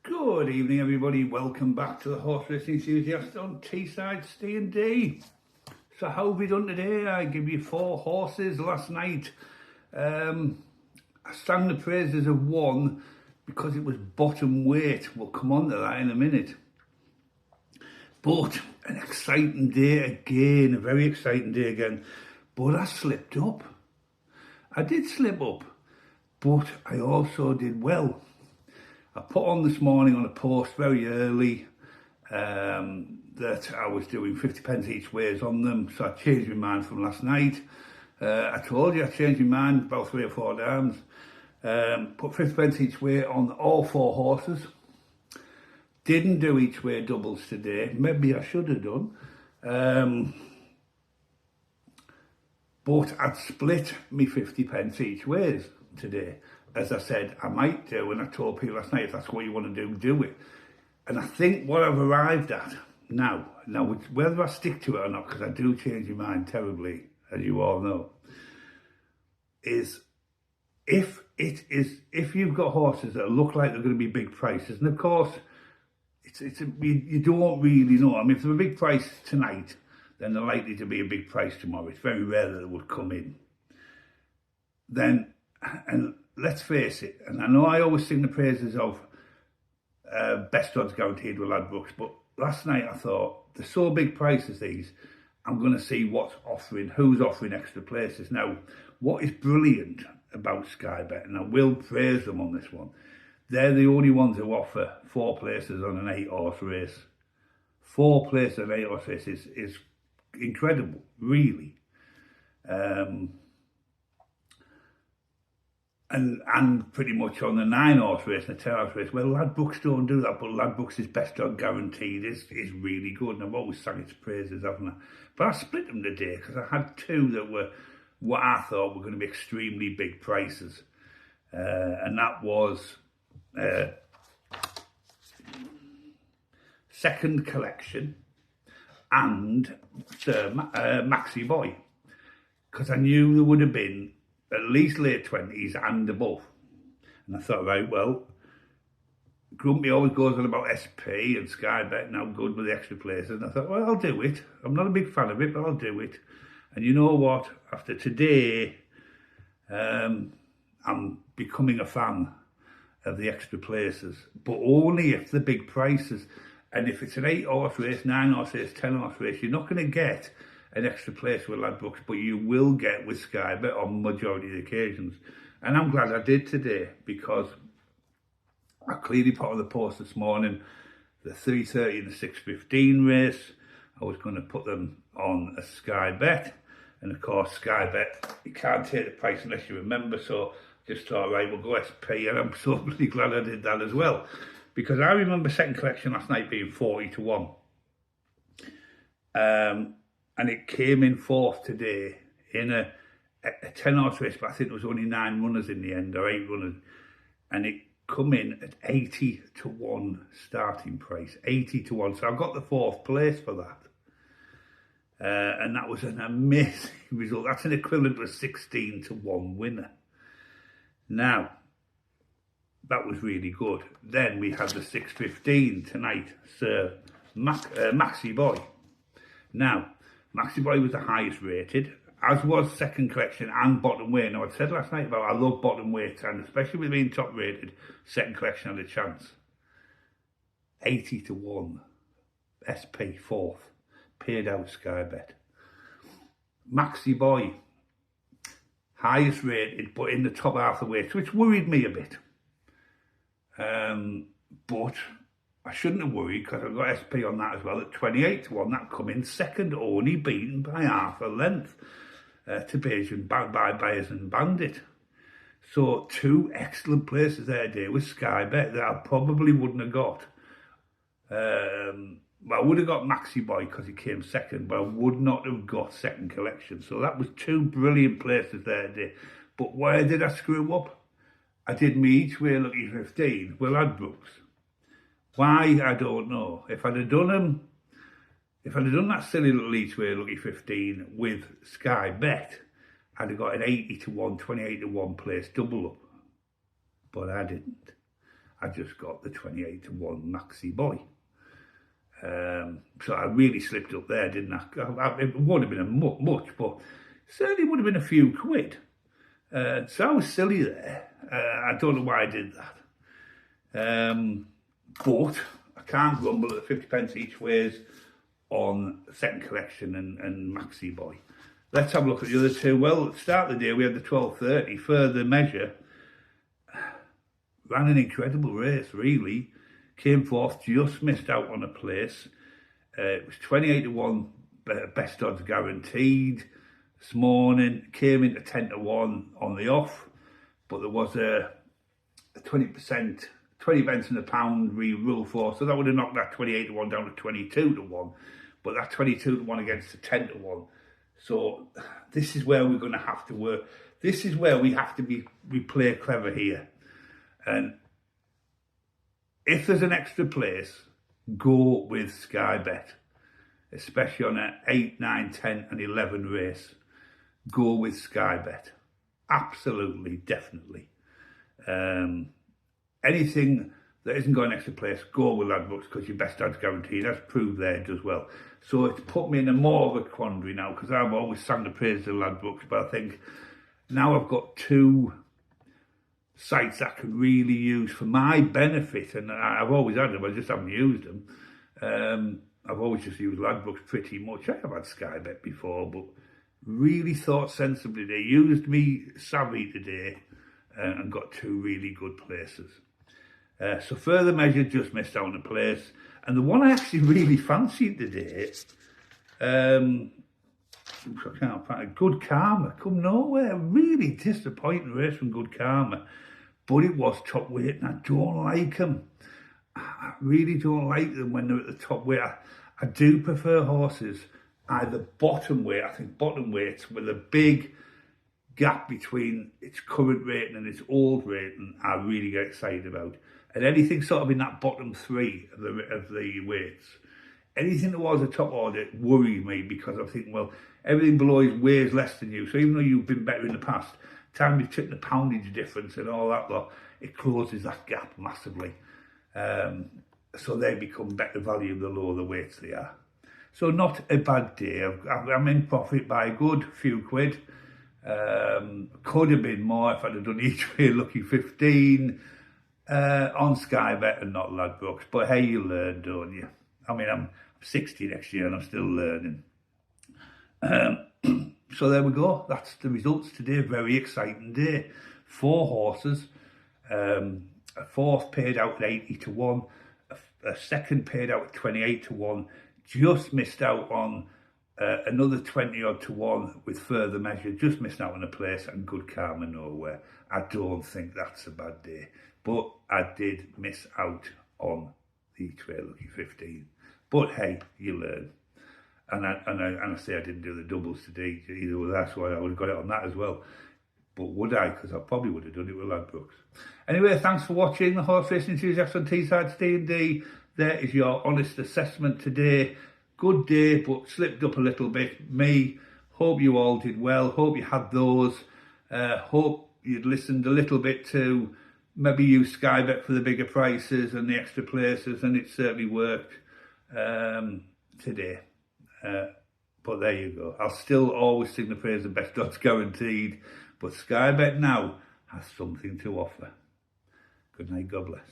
Good evening, everybody. Welcome back to the Horse Racing Enthusiast on Teesside Ste&Dee. So how have we done today? I give you 4 horses last night. I sang the praises of one because it was bottom weight. We'll come on to that in a minute. But an exciting day again, a very exciting day again. But I slipped up. I did slip up, but I also did well. I put on this morning on a post very early that I was doing 50p each ways on them, so I changed my mind from last night. I told you I changed my mind about 3 or 4 times. Put 50p each way on all 4 horses. Didn't do each way doubles today. Maybe I should have done. But I'd split me 50p each ways today. As I said, I might do, and I told people last night, if that's what you want to do, do it. And I think what I've arrived at now, whether I stick to it or not, because I do change my mind terribly, as you all know, is if you've got horses that look like they're going to be big prices, and of course, you don't really know. I mean, if they're a big price tonight, then they're likely to be a big price tomorrow. It's very rare that it would come in. Then, and let's face it, and I know I always sing the praises of best odds guaranteed with Ladbrokes, but last night I thought, they're so big prices these, I'm going to see who's offering extra places. Now, what is brilliant about Sky Bet, and I will praise them on this one, they're the only ones who offer 4 places on an 8-horse race. 4 places on an 8-horse race is incredible, really. And pretty much on the 9-horse race and the 10-horse race. Well, Ladbrokes don't do that, but Ladbrokes' best odds guaranteed is really good, and I've always sang its praises, haven't I? But I split them today because I had 2 that were what I thought were going to be extremely big prices, and that was Second Collection and Maxi Boy, because I knew there would have been at least late 20s and above. And I thought, right, well, Grumpy always goes on about SP and Sky Bet now good with the extra places. And I thought, well, I'll do it. I'm not a big fan of it, but I'll do it. And you know what? After today, I'm becoming a fan of the extra places, but only if the big prices. And if it's an 8-horse race, 9-horse race, 10-horse race, you're not going to get an extra place with Ladbrokes, but you will get with Sky Bet on majority of the occasions. And I'm glad I did today, because I clearly put on the post this morning the 3:30 and the 6:15 race. I was going to put them on a Sky Bet, and of course Sky Bet, you can't take the price unless you remember, so just thought, right, we'll go SP, and I'm so really glad I did that as well, because I remember Second Collection last night being 40 to 1. And it came in 4th today in a 10-horse race, but I think there was only 9 runners in the end, or 8 runners. And it come in at 80 to 1 starting price, 80 to 1. So I got the 4th place for that. And that was an amazing result. That's an equivalent to a 16 to 1 winner. Now, that was really good. Then we had the 6:15 tonight, Sir Maxi Boy. Now, Maxi Boy was the highest rated, as was Second Collection and Bottom Weight. Now, I said last night about I love bottom weight, and especially with being top rated, Second Collection had a chance. 80 to 1, SP 4th, paid out Sky Bet. Maxi Boy, highest rated, but in the top half of the weight, which worried me a bit. But I shouldn't have worried, because I've got SP on that as well at 28 to 1. That come in second, only beaten by half a length to Bayers and Bandit. So 2 excellent places there today with Sky Bet that I probably wouldn't have got. Well, I would have got Maxi Boy because he came second, but I would not have got Second Collection. So that was 2 brilliant places there today. But where did I screw up? I did me each way lucky 15 with Ladbrokes. Why, I don't know. If I'd have done that silly little each way lucky 15 with Sky Bet, I'd have got an 80 to 1, 28 to 1 place double up. But I didn't. I just got the 28 to 1 Maxi Boy. So I really slipped up there, didn't I? It wouldn't have been much, but certainly would have been a few quid. So I was silly there. I don't know why I did that. But I can't grumble at 50 pence each ways on second collection and Maxi Boy. Let's have a look at the other two. Well, at the start of the day, we had the 12:30 further measure. Ran an incredible race, really. Came fourth, just missed out on a place. It was 28 to 1, best odds guaranteed this morning. Came into 10 to 1 on the off, but there was a 20%, 20 pence in a pound rule for, so that would have knocked that 28 to 1 down to 22 to 1, but that 22 to 1 against the 10 to 1. So this is where we're going to have to work. This is where we have to we play clever here. And if there's an extra place, go with Sky Bet, especially on an 8, 9, 10 and 11 race. Go with Sky Bet. Absolutely, definitely. Anything that isn't got an extra place, go with Ladbrokes because your best odds guaranteed. That's proved there, it does well. So it's put me in a more of a quandary now because I've always sung the praise of Ladbrokes, but I think now I've got two sites I could really use for my benefit, and I've always had them, I just haven't used them. I've always just used Ladbrokes pretty much. I have had Sky Bet before, but really thought sensibly. They used me savvy today and got two really good places. So further measure just missed out on a place. And the one I actually really fancied today, I can't find Good Karma, come nowhere. Really disappointing race from Good Karma. But it was top weight and I don't like them. I really don't like them when they're at the top weight. I do prefer horses either bottom weight. I think bottom weights with a big gap between its current rating and its old rating, I really get excited about. And anything sort of in that bottom three of the weights, anything that was a top order worries me because I think, well, everything below is weighs less than you. So even though you've been better in the past, time you took the poundage difference and all that lot, it closes that gap massively. So they become better value the lower the weights they are. So not a bad day. I'm in profit by a good few quid. Could have been more if I'd have done each way lucky 15 on Sky Bet and not Ladbrokes. But hey, you learn, don't you? I mean, I'm 60 next year and I'm still learning. So there we go. That's the results today. Very exciting day. 4 horses. A fourth paid out at 80 to 1. A second paid out at 28 to 1. Just missed out on another 20 odd to 1 with further measure. Just missed out on a place and Good Karma nowhere. I don't think that's a bad day. But I did miss out on the each way lucky 15. But hey, you learn. And I say I didn't do the doubles today either with that, so I would have got it on that as well. But would I? Because I probably would have done it with Ladbrokes. Anyway, thanks for watching the Horse Racing Enthusiast on Teesside Ste&Dee. There is your honest assessment today. Good day, but slipped up a little bit. Me, hope you all did well. Hope you had those. Hope you'd listened a little bit to maybe use Sky Bet for the bigger prices and the extra places, and it certainly worked today. But there you go. I'll still always sing the praise of best odds guaranteed, but Sky Bet now has something to offer. Good night, God bless.